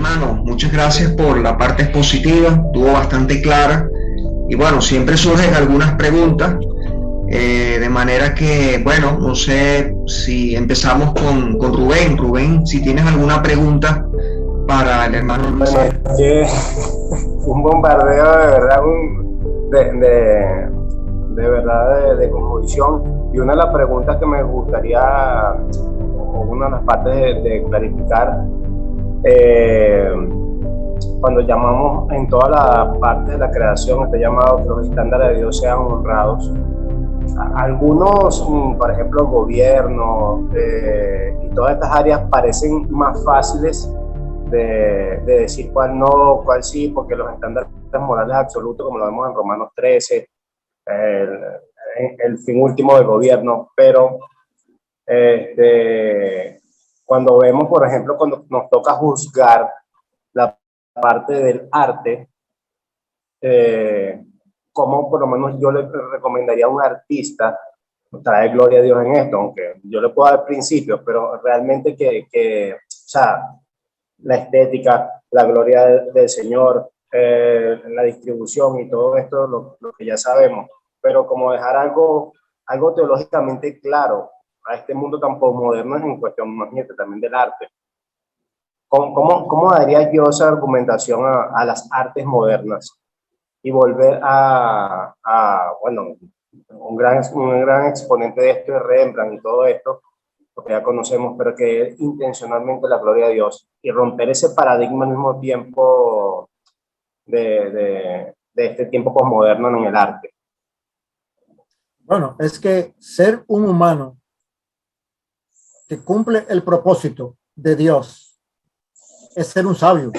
hermano, muchas gracias por la parte expositiva, estuvo bastante clara y bueno, siempre surgen algunas preguntas, de manera que, bueno, no sé si empezamos con Rubén. Rubén, si tienes alguna pregunta para el hermano Bueno, Luis. es que un bombardeo de verdad, de verdad de conmovisión. Y una de las preguntas que me gustaría, o una de las partes de clarificar, eh, cuando llamamos en toda la parte de la creación, está llamado que los estándares de Dios sean honrados. Algunos, por ejemplo, el gobierno y todas estas áreas parecen más fáciles de decir cuál no, cuál sí, porque los estándares morales absolutos, como lo vemos en Romanos 13, el, el fin último del gobierno, pero este, cuando vemos, por ejemplo, cuando nos toca juzgar la parte del arte, eh, como por lo menos yo le recomendaría a un artista traer gloria a Dios en esto, aunque yo le puedo dar principios, pero realmente o sea, la estética, la gloria del Señor, la distribución y todo esto, lo que ya sabemos, pero como dejar algo teológicamente claro a este mundo tan postmoderno en cuestión, imagínate, también del arte. ¿Cómo daría yo esa argumentación a las artes modernas y volver bueno, un gran exponente de esto es Rembrandt y todo esto, porque ya conocemos, pero que intencionalmente la gloria de Dios y romper ese paradigma al mismo tiempo de este tiempo posmoderno en el arte? Bueno, es que ser un humano que cumple el propósito de Dios es ser un sabio.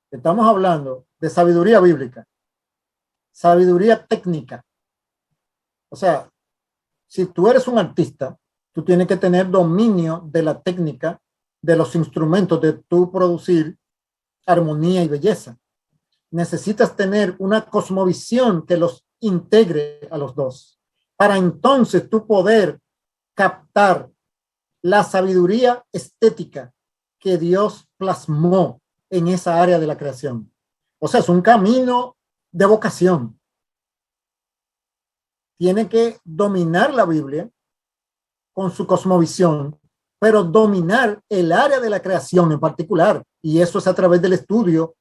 Estamos hablando de sabiduría bíblica, sabiduría técnica. O sea, si tú eres un artista, tú tienes que tener dominio de la técnica, de los instrumentos de tu producir armonía y belleza. Necesitas tener una cosmovisión que los integre a los dos, para entonces tú poder captar la sabiduría estética que Dios plasmó en esa área de la creación. O sea, es un camino de vocación. Tiene que dominar la Biblia con su cosmovisión, pero dominar el área de la creación en particular. Y eso es a través del estudio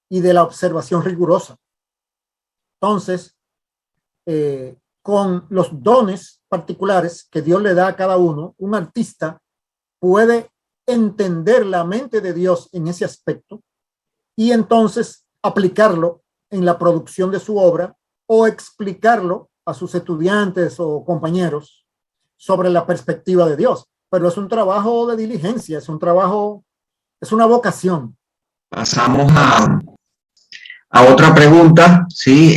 y de la observación rigurosa. Entonces, con los dones particulares que Dios le da a cada uno, un artista puede entender la mente de Dios en ese aspecto y entonces aplicarlo en la producción de su obra o explicarlo a sus estudiantes o compañeros sobre la perspectiva de Dios. Pero es un trabajo de diligencia, es un trabajo, es una vocación. Pasamos a otra pregunta, ¿sí?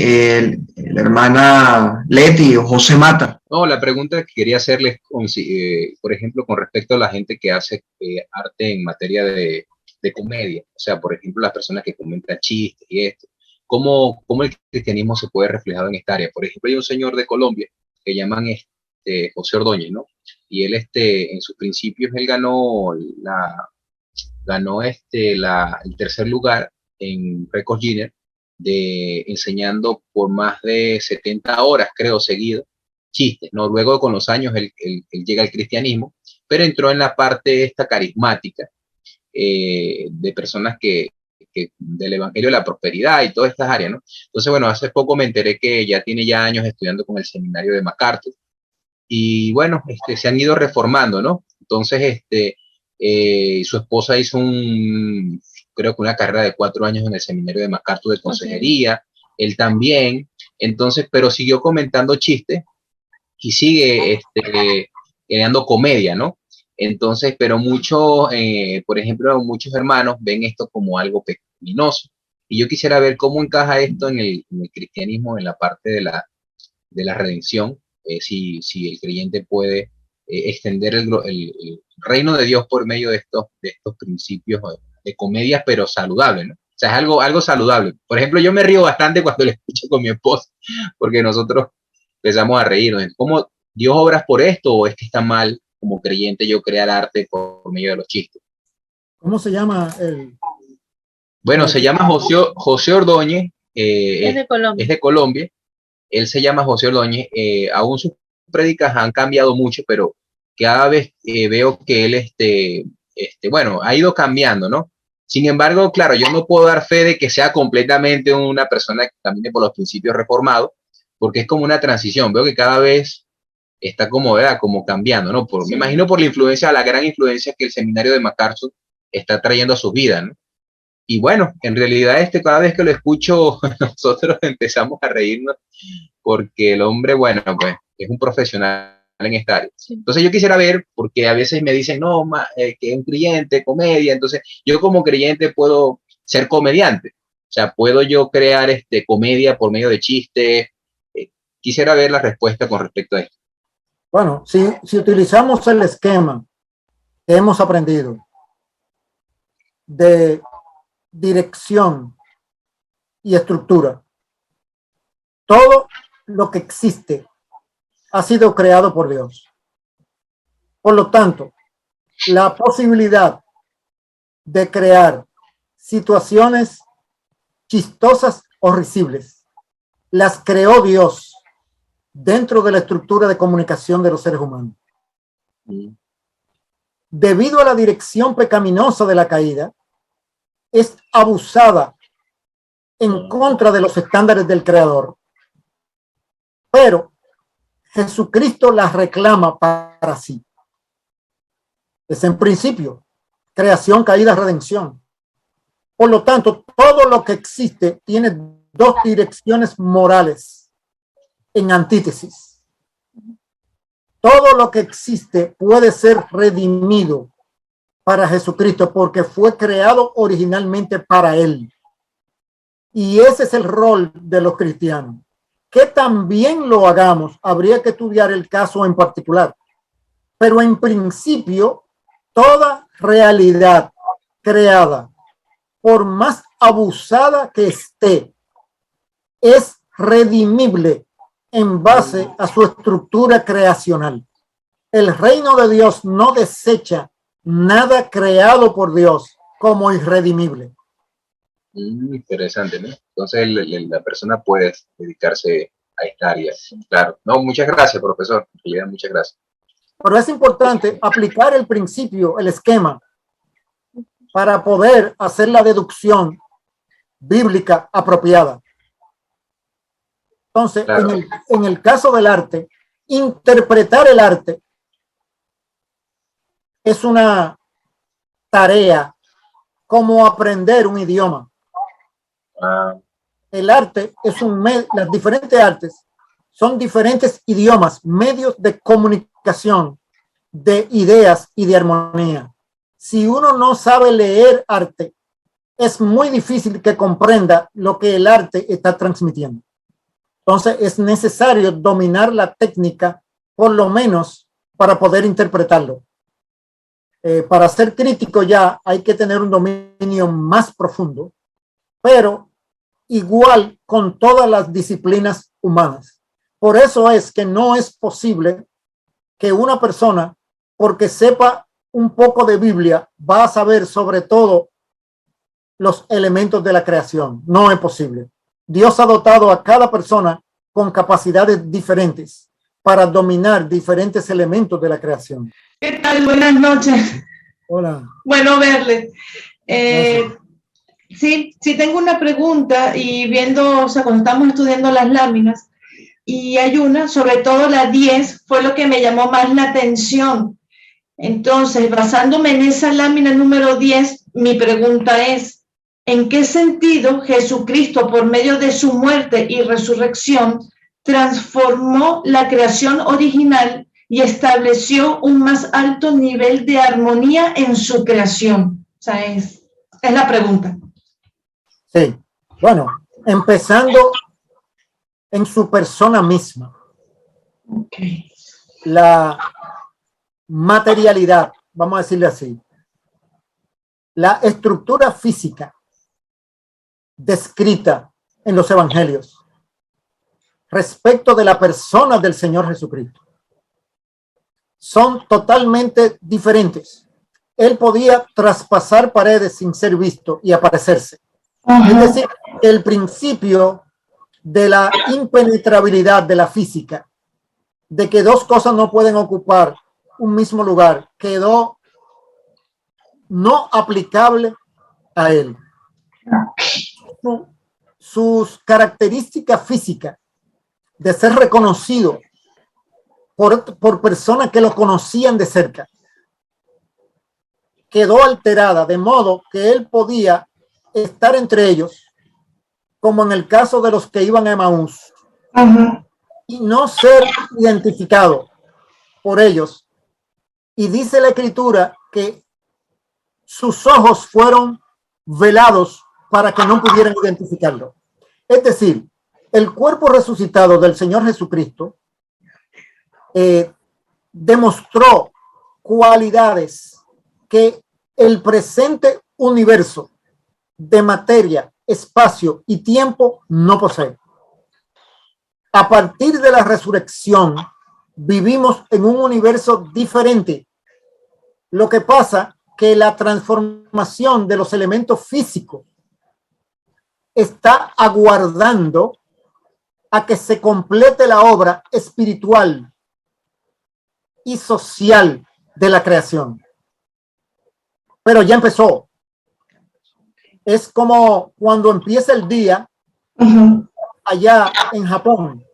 La hermana Leti o José Mata. No, la pregunta que quería hacerles, por ejemplo, con respecto a la gente que hace arte en materia de comedia, o sea, por ejemplo, las personas que comentan chistes y esto, ¿cómo el cristianismo se puede reflejar en esta área? Por ejemplo, hay un señor de Colombia que llaman José Ordóñez, ¿no? Y él, en sus principios, él ganó el tercer lugar en Record Guinness enseñando por más de 70 horas, creo, seguido, chistes, ¿no? Luego con los años él llega al cristianismo, pero entró en la parte esta carismática de personas del Evangelio de la Prosperidad y todas estas áreas, ¿no? Entonces, bueno, hace poco me enteré que ya tiene ya años estudiando con el seminario de MacArthur y bueno, se han ido reformando, ¿no? Entonces, su esposa hizo creo que una carrera de 4 años en el seminario de MacArthur de consejería, okay. Él también, entonces, pero siguió comentando chistes y sigue creando comedia, ¿no? Entonces, pero por ejemplo, muchos hermanos ven esto como algo pecaminoso. Y yo quisiera ver cómo encaja esto en el cristianismo, en la parte de la redención, si el creyente puede extender el reino de Dios por medio de estos principios de comedia, pero saludable, ¿no? O sea, es algo saludable. Por ejemplo, yo me río bastante cuando lo escucho con mi esposa, porque nosotros empezamos a reírnos. ¿Cómo Dios obras por esto o es que está mal como creyente yo crear arte por medio de los chistes? ¿Cómo se llama el? Bueno, se llama José Ordóñez, Es de Colombia. es de Colombia. Él se llama José Ordóñez. Aún sus prédicas han cambiado mucho, pero cada vez veo que él, bueno, ha ido cambiando, ¿no? Sin embargo, claro, yo no puedo dar fe de que sea completamente una persona que camine por los principios reformados, porque es como una transición. Veo que cada vez está como, ¿verdad? Como cambiando, ¿no? Sí. Me imagino por la influencia, la gran influencia que el seminario de MacArthur está trayendo a sus vidas, ¿no? Y bueno, en realidad cada vez que lo escucho, nosotros empezamos a reírnos porque el hombre, bueno, pues es un profesional en esta área. Sí. Entonces yo quisiera ver, porque a veces me dicen, no, que es un creyente, comedia, entonces yo como creyente puedo ser comediante, o sea, puedo yo crear comedia por medio de chistes. Quisiera ver la respuesta con respecto a esto. Bueno, si utilizamos el esquema que hemos aprendido de dirección y estructura, todo lo que existe ha sido creado por Dios. Por lo tanto, la posibilidad de crear situaciones chistosas o risibles las creó Dios dentro de la estructura de comunicación de los seres humanos. Debido a la dirección pecaminosa de la caída, es abusada en contra de los estándares del Creador. Pero Jesucristo las reclama para sí. Es en principio creación, caída, redención. Por lo tanto, todo lo que existe tiene dos direcciones morales en antítesis. Todo lo que existe puede ser redimido para Jesucristo porque fue creado originalmente para Él. Y ese es el rol de los cristianos. Que también lo hagamos, habría que estudiar el caso en particular. Pero en principio, toda realidad creada, por más abusada que esté, es redimible en base a su estructura creacional. El reino de Dios no desecha nada creado por Dios como irredimible. Interesante, ¿no? Entonces la persona puede dedicarse a esta área. Claro. No, muchas gracias, profesor. Muchas gracias. Pero es importante aplicar el principio, el esquema, para poder hacer la deducción bíblica apropiada. Entonces, claro, en el caso del arte, interpretar el arte es una tarea como aprender un idioma. El arte es las diferentes artes son diferentes idiomas, medios de comunicación, de ideas y de armonía. Si uno no sabe leer arte, es muy difícil que comprenda lo que el arte está transmitiendo. Entonces es necesario dominar la técnica, por lo menos para poder interpretarlo. Para ser crítico ya hay que tener un dominio más profundo, pero igual con todas las disciplinas humanas. Por eso es que no es posible que una persona, porque sepa un poco de Biblia, va a saber sobre todo los elementos de la creación. No es posible. Dios ha dotado a cada persona con capacidades diferentes para dominar diferentes elementos de la creación. ¿Qué tal? Buenas noches. Hola. Bueno verles. Sí, tengo una pregunta y viendo, o sea, cuando estamos estudiando las láminas, y hay una, sobre todo la 10, fue lo que me llamó más la atención. Entonces, basándome en esa lámina número 10, mi pregunta es, ¿en qué sentido Jesucristo, por medio de su muerte y resurrección, transformó la creación original y estableció un más alto nivel de armonía en su creación? O sea, es la pregunta. Sí, bueno, empezando en su persona misma. Okay. La materialidad, vamos a decirle así, la estructura física descrita en los evangelios respecto de la persona del Señor Jesucristo son totalmente diferentes él podía traspasar paredes sin ser visto y aparecerse. Ajá. Es decir, el principio de la impenetrabilidad de la física, de que dos cosas no pueden ocupar un mismo lugar, quedó no aplicable a él. Sus características físicas de ser reconocido por personas que lo conocían de cerca quedó alterada, de modo que él podía estar entre ellos, como en el caso de los que iban a Emaús, y no ser identificado por ellos. Y dice la Escritura que sus ojos fueron velados para que no pudieran identificarlo. Es decir, el cuerpo resucitado del Señor Jesucristo demostró cualidades que el presente universo de materia, espacio y tiempo no posee. A partir de la resurrección, vivimos en un universo diferente. Lo que pasa que la transformación de los elementos físicos está aguardando a que se complete la obra espiritual y social de la creación. Pero ya empezó. Es como cuando empieza el día allá en Japón.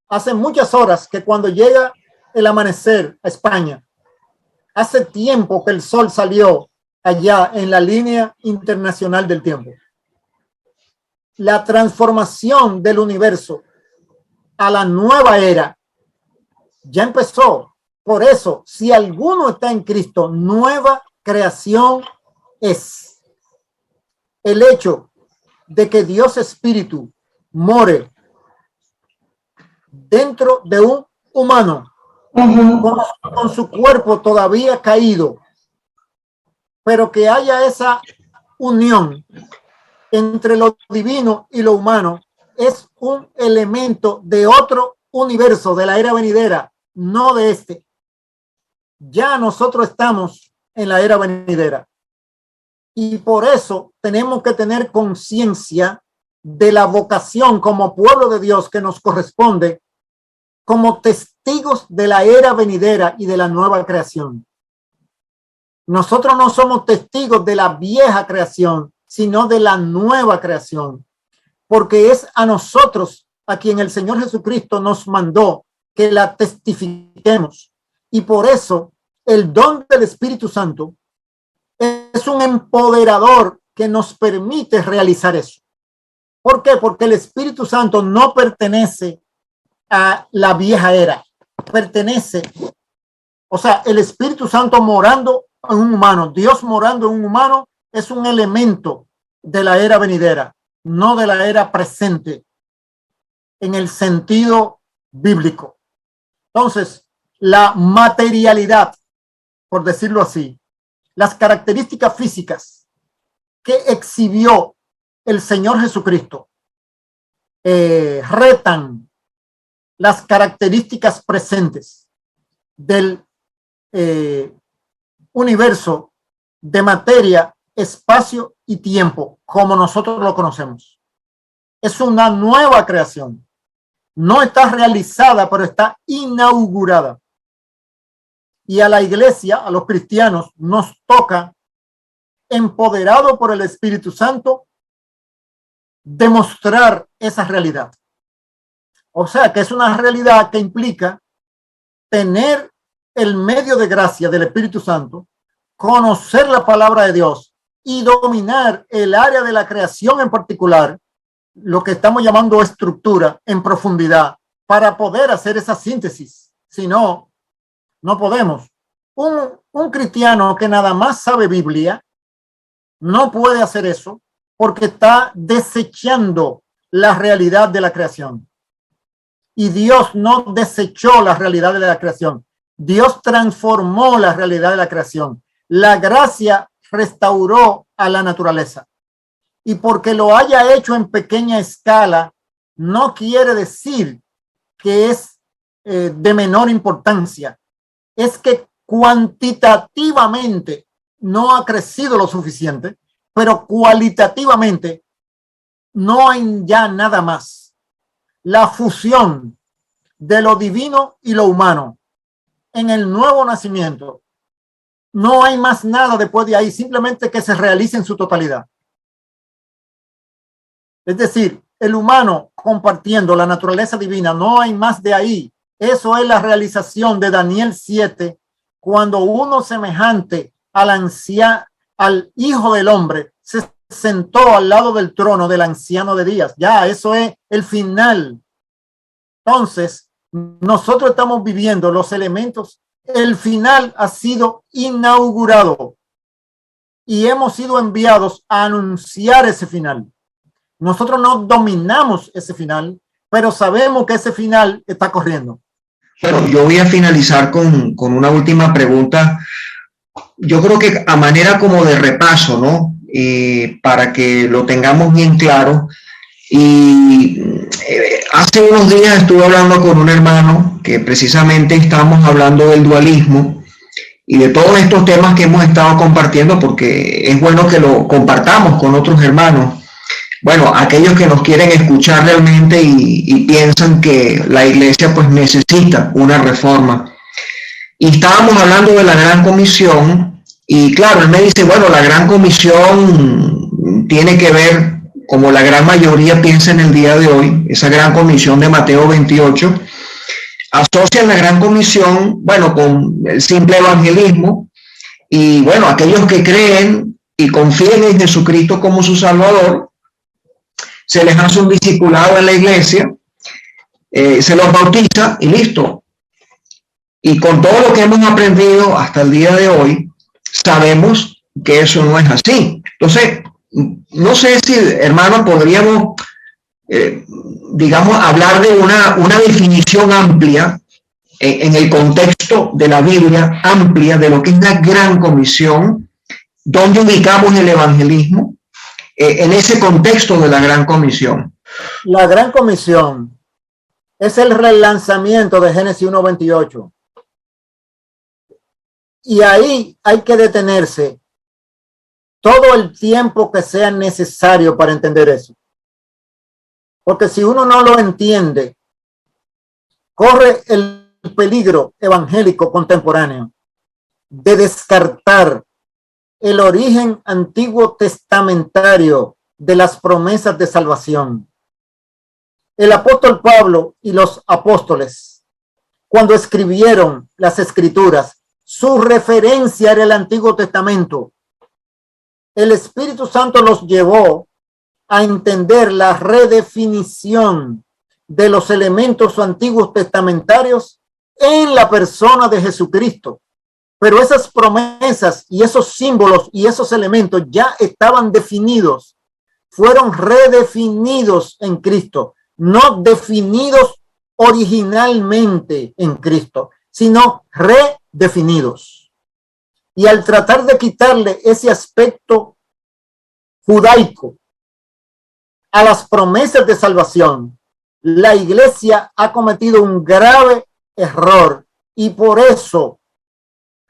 Hace muchas horas que cuando llega el amanecer a España, hace tiempo que el sol salió allá en la línea internacional del tiempo. La transformación del universo a la nueva era ya empezó. Por eso, si alguno está en Cristo, nueva creación es. El hecho de que Dios Espíritu more dentro de un humano con su cuerpo todavía caído, pero que haya esa unión entre lo divino y lo humano, es un elemento de otro universo, de la era venidera, no de este. Ya nosotros estamos en la era venidera. Y por eso tenemos que tener conciencia de la vocación como pueblo de Dios que nos corresponde como testigos de la era venidera y de la nueva creación. Nosotros no somos testigos de la vieja creación, sino de la nueva creación, porque es a nosotros a quien el Señor Jesucristo nos mandó que la testifiquemos. Y por eso el don del Espíritu Santo es un empoderador que nos permite realizar eso. ¿Por qué? Porque el Espíritu Santo no pertenece a la vieja era, pertenece, o sea, el Espíritu Santo morando en un humano, Dios morando en un humano, es un elemento de la era venidera, no de la era presente en el sentido bíblico. Entonces, la materialidad, por decirlo así, las características físicas que exhibió el Señor Jesucristo retan las características presentes del universo de materia, espacio y tiempo, como nosotros lo conocemos. Es una nueva creación. No está realizada, pero está inaugurada. Y a la iglesia, a los cristianos, nos toca, empoderado por el Espíritu Santo, demostrar esa realidad. O sea, que es una realidad que implica tener el medio de gracia del Espíritu Santo, conocer la palabra de Dios y dominar el área de la creación en particular, lo que estamos llamando estructura en profundidad, para poder hacer esa síntesis. Si no, no podemos. Un cristiano que nada más sabe Biblia no puede hacer eso porque está desechando la realidad de la creación. Y Dios no desechó la realidad de la creación. Dios transformó la realidad de la creación. La gracia restauró a la naturaleza. Y porque lo haya hecho en pequeña escala, no quiere decir que es de menor importancia. Es que cuantitativamente no ha crecido lo suficiente, pero cualitativamente no hay ya nada más. La fusión de lo divino y lo humano en el nuevo nacimiento. No hay más nada después de ahí, simplemente que se realice en su totalidad. Es decir, el humano compartiendo la naturaleza divina, no hay más de ahí. Eso es la realización de Daniel 7, cuando uno semejante al Hijo del Hombre se sentó al lado del trono del Anciano de Días. Ya, eso es el final. Entonces, nosotros estamos viviendo los elementos. El final ha sido inaugurado y hemos sido enviados a anunciar ese final. Nosotros no dominamos ese final, pero sabemos que ese final está corriendo. Bueno, yo voy a finalizar con una última pregunta. Yo creo que a manera como de repaso, ¿no? Para que lo tengamos bien claro. Y hace unos días estuve hablando con un hermano que precisamente estábamos hablando del dualismo y de todos estos temas que hemos estado compartiendo, porque es bueno que lo compartamos con otros hermanos. Bueno, aquellos que nos quieren escuchar realmente y piensan que la iglesia pues necesita una reforma. Y estábamos hablando de la Gran Comisión y claro, él me dice, bueno, la Gran Comisión tiene que ver, como la gran mayoría piensa en el día de hoy, esa Gran Comisión de Mateo 28, asocian la Gran Comisión, bueno, con el simple evangelismo y bueno, aquellos que creen y confían en Jesucristo como su Salvador, se les hace un discipulado en la iglesia, se los bautiza y listo. Y con todo lo que hemos aprendido hasta el día de hoy, sabemos que eso no es así. Entonces, no sé si, hermano, podríamos, digamos, hablar de una definición amplia en el contexto de la Biblia, amplia de lo que es la Gran Comisión, donde ubicamos el evangelismo, en ese contexto de la Gran Comisión. La Gran Comisión es el relanzamiento de Génesis 1:28. Y ahí hay que detenerse todo el tiempo que sea necesario para entender eso. Porque si uno no lo entiende, corre el peligro evangélico contemporáneo de descartar el origen antiguo testamentario de las promesas de salvación. El apóstol Pablo y los apóstoles, cuando escribieron las escrituras, su referencia era el Antiguo Testamento. El Espíritu Santo los llevó a entender la redefinición de los elementos antiguos testamentarios en la persona de Jesucristo. Pero esas promesas y esos símbolos y esos elementos ya estaban definidos, fueron redefinidos en Cristo, no definidos originalmente en Cristo, sino redefinidos. Y al tratar de quitarle ese aspecto judaico a las promesas de salvación, la iglesia ha cometido un grave error y por eso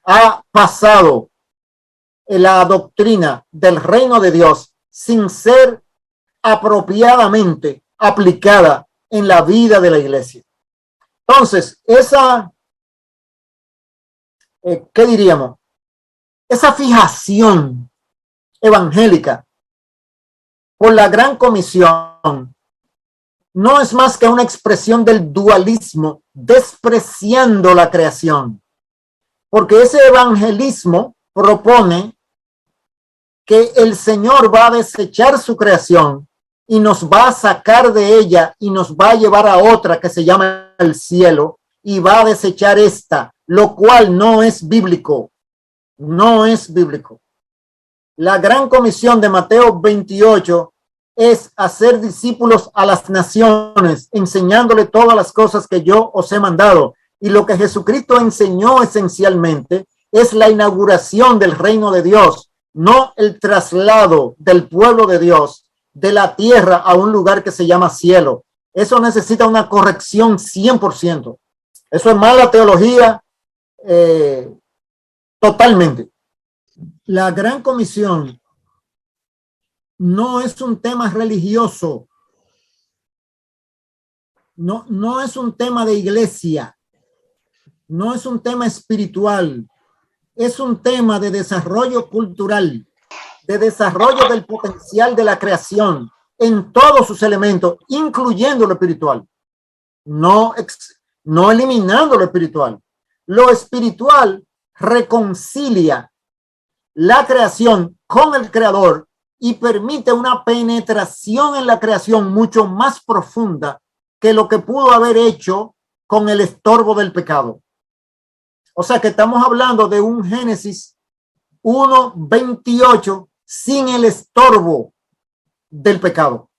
ha pasado la doctrina del reino de Dios sin ser apropiadamente aplicada en la vida de la iglesia. Entonces, esa, ¿qué diríamos? Esa fijación evangélica por la Gran Comisión no es más que una expresión del dualismo, despreciando la creación. Porque ese evangelismo propone que el Señor va a desechar su creación y nos va a sacar de ella y nos va a llevar a otra que se llama el cielo y va a desechar esta, lo cual no es bíblico. No es bíblico. La Gran Comisión de Mateo 28 es hacer discípulos a las naciones, enseñándole todas las cosas que yo os he mandado. Y lo que Jesucristo enseñó esencialmente es la inauguración del reino de Dios, no el traslado del pueblo de Dios de la tierra a un lugar que se llama cielo. Eso necesita una corrección 100%. Eso es mala teología Totalmente. La Gran Comisión no es un tema religioso, no es un tema de iglesia, no es un tema espiritual, es un tema de desarrollo cultural, de desarrollo del potencial de la creación en todos sus elementos, incluyendo lo espiritual, no eliminando lo espiritual. Lo espiritual reconcilia la creación con el creador y permite una penetración en la creación mucho más profunda que lo que pudo haber hecho con el estorbo del pecado. O sea que estamos hablando de un Génesis 1:28 sin el estorbo del pecado.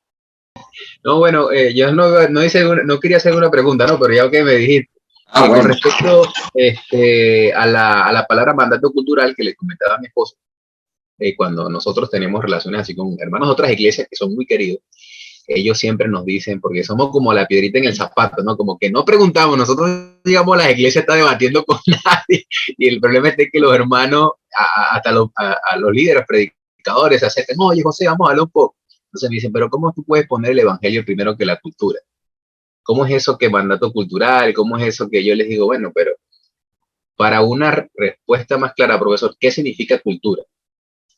No, bueno, yo no quería hacer una pregunta, ¿no? Pero ya que me dijiste, Bueno. con respecto a la palabra mandato cultural que le comentaba a mi esposo, cuando nosotros tenemos relaciones así con hermanos de otras iglesias que son muy queridos, ellos siempre nos dicen, porque somos como la piedrita en el zapato, ¿no? Como que no preguntamos, nosotros digamos las iglesias están debatiendo con nadie, y el problema es que los hermanos, hasta a los líderes predicadores se acercan, oye José, vamos a hablar un poco. Entonces me dicen, pero ¿cómo tú puedes poner el evangelio primero que la cultura? ¿Cómo es eso que mandato cultural? ¿Cómo es eso que yo les digo, bueno, pero para una respuesta más clara, profesor, ¿qué significa cultura?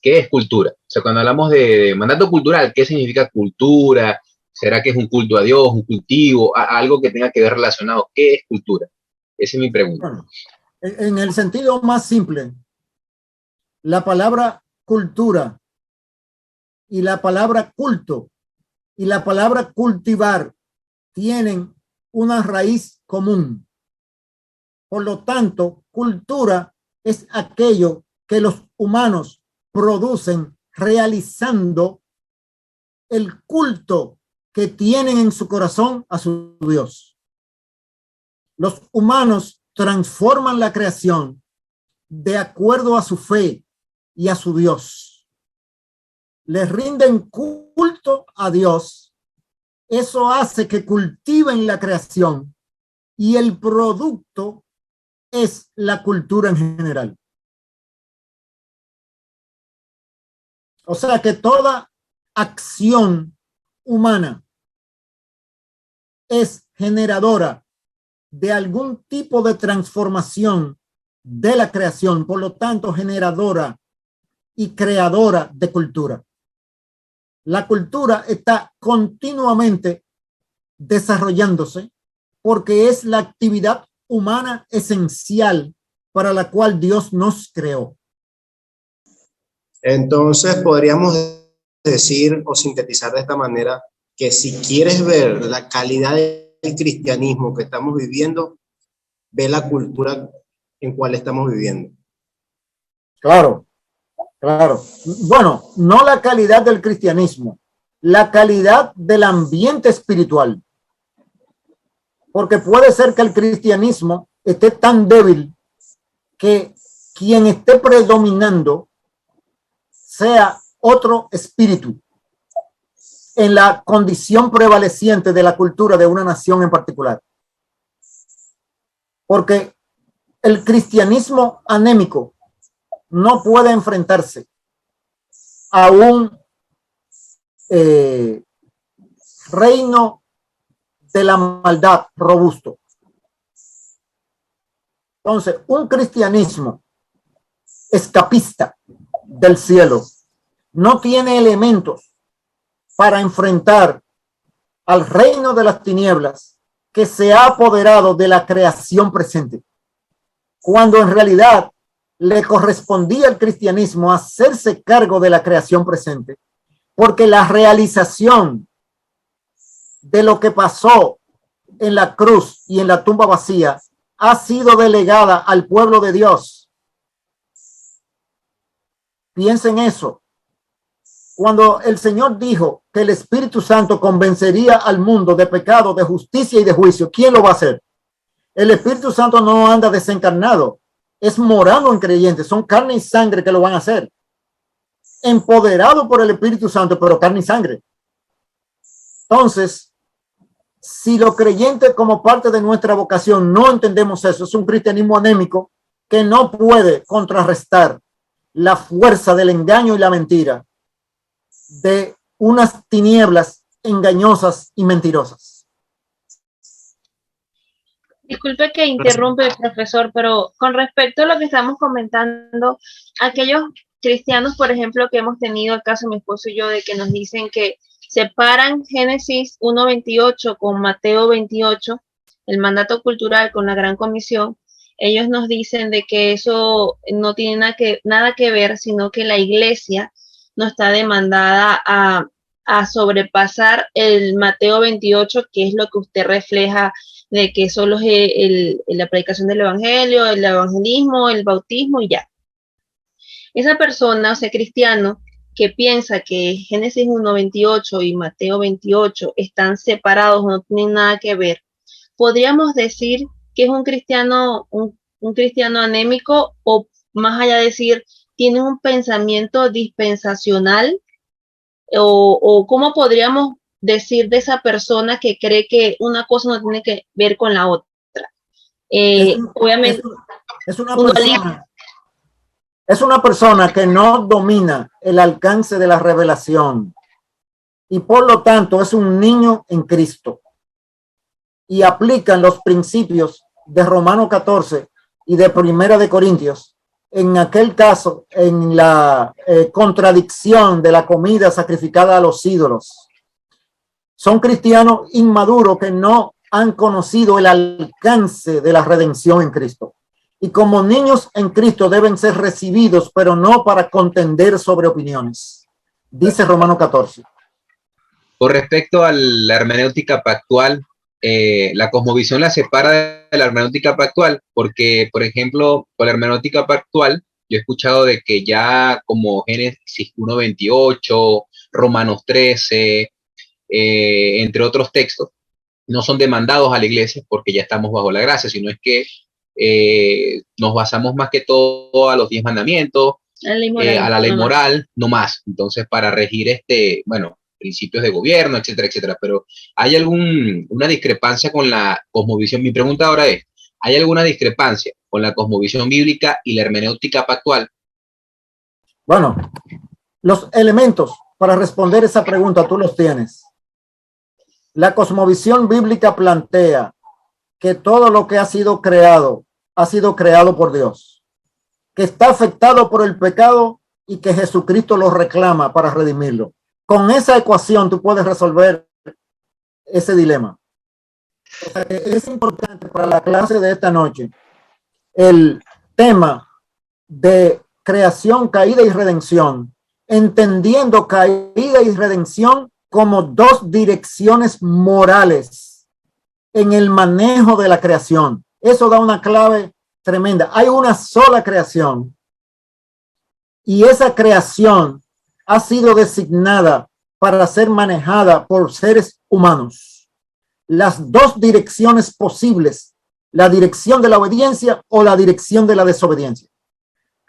¿Qué es cultura? O sea, cuando hablamos de mandato cultural, ¿qué significa cultura? ¿Será que es un culto a Dios, un cultivo, algo que tenga que ver relacionado? ¿Qué es cultura? Esa es mi pregunta. Bueno, en el sentido más simple, la palabra cultura y la palabra culto y la palabra cultivar tienen una raíz común. Por lo tanto, cultura es aquello que los humanos producen realizando el culto que tienen en su corazón a su Dios. Los humanos transforman la creación de acuerdo a su fe y a su Dios. Les rinden culto a Dios. Eso hace que cultiven la creación y el producto es la cultura en general. O sea que toda acción humana es generadora de algún tipo de transformación de la creación, por lo tanto generadora y creadora de cultura. La cultura está continuamente desarrollándose porque es la actividad humana esencial para la cual Dios nos creó. Entonces podríamos decir o sintetizar de esta manera que si quieres ver la calidad del cristianismo que estamos viviendo, ve la cultura en cual estamos viviendo. Claro, claro. Bueno, no la calidad del cristianismo, la calidad del ambiente espiritual. Porque puede ser que el cristianismo esté tan débil que quien esté predominando sea otro espíritu en la condición prevaleciente de la cultura de una nación en particular. Porque el cristianismo anémico no puede enfrentarse a un reino de la maldad robusto. Entonces, un cristianismo escapista del cielo no tiene elementos para enfrentar al reino de las tinieblas que se ha apoderado de la creación presente, cuando en realidad le correspondía al cristianismo hacerse cargo de la creación presente, porque la realización de lo que pasó en la cruz y en la tumba vacía ha sido delegada al pueblo de Dios. Piensen eso. Cuando el Señor dijo que el Espíritu Santo convencería al mundo de pecado, de justicia y de juicio, ¿quién lo va a hacer? El Espíritu Santo no anda desencarnado, es morado en creyentes, son carne y sangre que lo van a hacer. Empoderado por el Espíritu Santo, pero carne y sangre. Entonces, si los creyentes como parte de nuestra vocación no entendemos eso, es un cristianismo anémico que no puede contrarrestar la fuerza del engaño y la mentira de unas tinieblas engañosas y mentirosas. Disculpe que interrumpe, profesor, pero con respecto a lo que estamos comentando, aquellos cristianos, por ejemplo, que hemos tenido el caso mi esposo y yo, de que nos dicen que separan Génesis 1:28 con Mateo 28, el mandato cultural con la Gran Comisión, ellos nos dicen de que eso no tiene nada que ver, sino que la iglesia no está demandada a sobrepasar el Mateo 28, que es lo que usted refleja, de que solo es la predicación del evangelio, el evangelismo, el bautismo y ya. Esa persona, o sea, cristiano, que piensa que Génesis 1:28 y Mateo 28 están separados, no tienen nada que ver, podríamos decir que es un cristiano anémico, o más allá de decir, tiene un pensamiento dispensacional, o cómo podríamos decir de esa persona que cree que una cosa no tiene que ver con la otra. Obviamente es una persona que no domina el alcance de la revelación y por lo tanto es un niño en Cristo y aplican los principios de Romanos 14 y de Primera de Corintios, en aquel caso en la contradicción de la comida sacrificada a los ídolos. Son cristianos inmaduros que no han conocido el alcance de la redención en Cristo. Y como niños en Cristo deben ser recibidos, pero no para contender sobre opiniones. Dice Romanos 14. Con respecto a la hermenéutica pactual, la cosmovisión la separa de la hermenéutica pactual, porque, por ejemplo, con la hermenéutica pactual, yo he escuchado de que ya como Génesis 1:28, Romanos 13, entre otros textos, no son demandados a la iglesia porque ya estamos bajo la gracia, sino es que nos basamos más que todo a los 10 mandamientos, a la ley moral, no más. Entonces, para regir principios de gobierno, etcétera, etcétera. Pero ¿hay una discrepancia con la cosmovisión? Mi pregunta ahora es, ¿hay alguna discrepancia con la cosmovisión bíblica y la hermenéutica pactual? Bueno, los elementos para responder esa pregunta tú los tienes. La cosmovisión bíblica plantea que todo lo que ha sido creado por Dios, que está afectado por el pecado y que Jesucristo lo reclama para redimirlo. Con esa ecuación tú puedes resolver ese dilema. O sea, es importante para la clase de esta noche el tema de creación, caída y redención, entendiendo caída y redención como dos direcciones morales en el manejo de la creación. Eso da una clave tremenda. Hay una sola creación y esa creación ha sido designada para ser manejada por seres humanos. Las dos direcciones posibles, la dirección de la obediencia o la dirección de la desobediencia.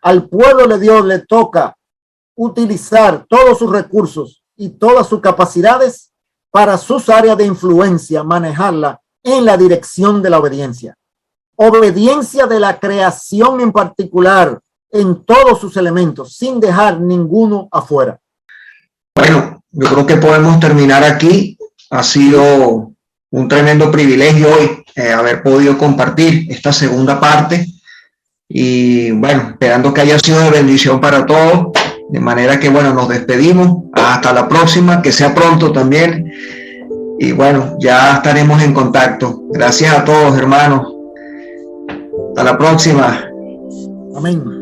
Al pueblo de Dios le toca utilizar todos sus recursos y todas sus capacidades para sus áreas de influencia, manejarla en la dirección de la obediencia. Obediencia de la creación en particular, en todos sus elementos, sin dejar ninguno afuera. Bueno, yo creo que podemos terminar aquí. Ha sido un tremendo privilegio hoy haber podido compartir esta segunda parte y bueno, esperando que haya sido de bendición para todos, de manera que bueno, nos despedimos, hasta la próxima, que sea pronto también y bueno, ya estaremos en contacto. Gracias a todos, hermanos, hasta la próxima. Amén.